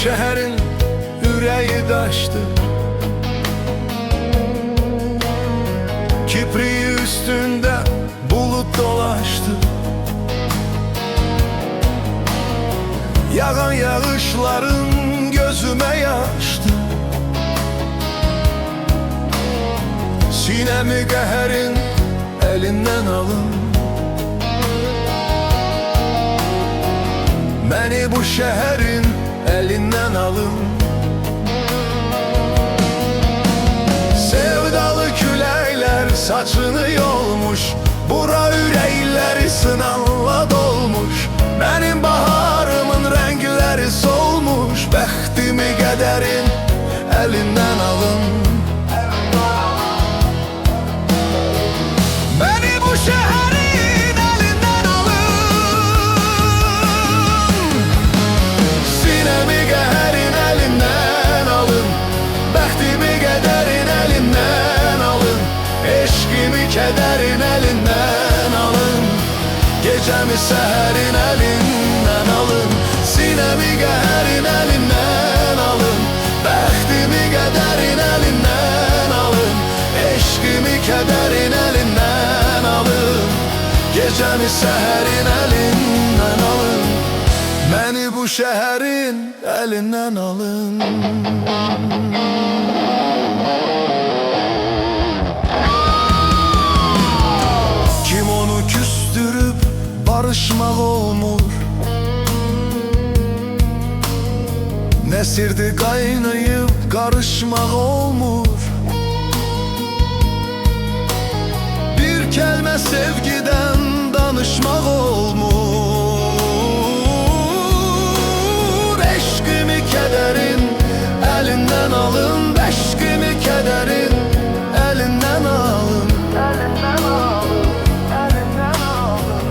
şehrin yüreği daştır. Kipriği üstünde bulut dolaştı. Yağan yağışların gözüme yaştı. Sinemi qəhərin elinden alın. Beni bu şehrin elinden alın. Sevdalı küləklər saçını yolmuş, bura ürəkləri sınanla dolmuş. Benim baharımın renkleri solmuş, bəxtimi qədərin elinden alın. Beni bu şehrin elinden alın. Sinemi qəhərin elinden alın. Bəxtimi qədərin elinden alın. Eşqimi kədərin elinden alın. Gecəmi səhərin elinden alın. Sinemi qəhərin elinden alın. Bəxtimi qədərin elinden alın. Eşqimi kədərin elinden alın. Gecəmi səhərin elinden alın. Beni bu şehrin elinden alın. Kim onu küstürüp barışmaq olmur, nesirdi qaynayıp qarışmaq olmur. Bir kelme sevgiden danışmaq olmur. Eşqimi kederin elinden alın. Eşqimi kederin elinden alın. Elinden alın, elinden alın.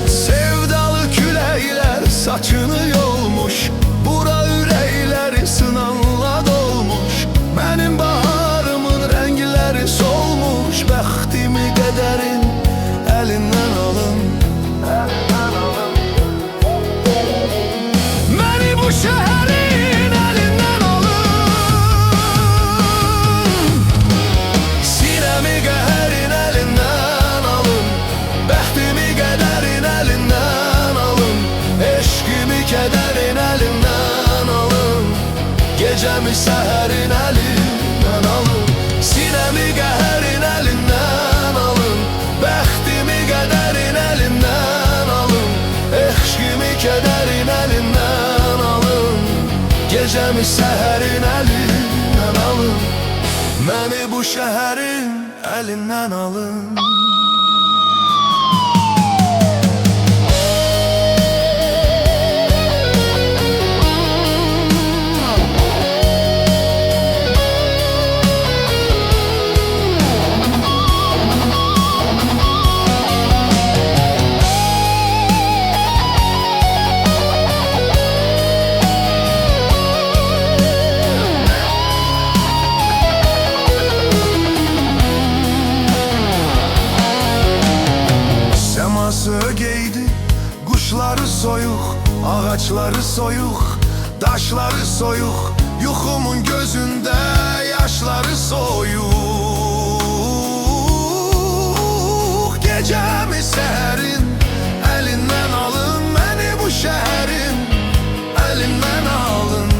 Sevdalı küləklər saçını yolmuş, bura ürəkləri sınanla dolmuş. Benim baharımın renkleri solmuş, bəxtimi qədərin elinden alın. Elinden alın. Beni bu şehrin elinden alın. Sinemi qəhərin elinden alın. Bəxtimi qədərin elinden alın. Eşqimi kədərin elinden alın. Gecəmi səhərin elinden alın. Sinemi qəhərin elinden alın. Bəxtimi qədərin elinden alın. Eşqimi kədərin elinden alın. Gecəmi səhərin elinden alın. Beni bu şehrin elinden alın. Ögeydi, kuşları soyuk, ağaçları soyuk, taşları soyuk, yuxumun gözünde yaşları soyuk. Gecemi səhərin elinden alın. Beni bu şehrin elinden alın.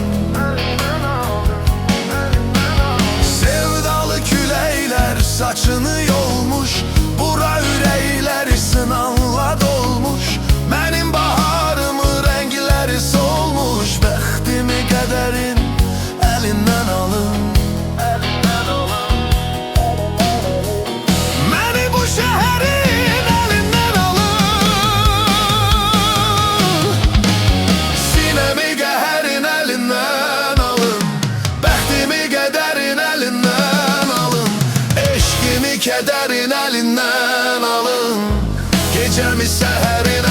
Sevdalı küləklər saçını yolmuş, bura ürəkləri sınanla dolmuş. Benim baharımın renkleri solmuş, bəxtimi qədərin elinden alın. Elinden alın. Beni bu şehrin elinden alın. Sinemi qəhərin elinden alın. Bəxtimi qədərin elinden alın. Eşqimi kədərin elinden alın. Gecəmi səhərin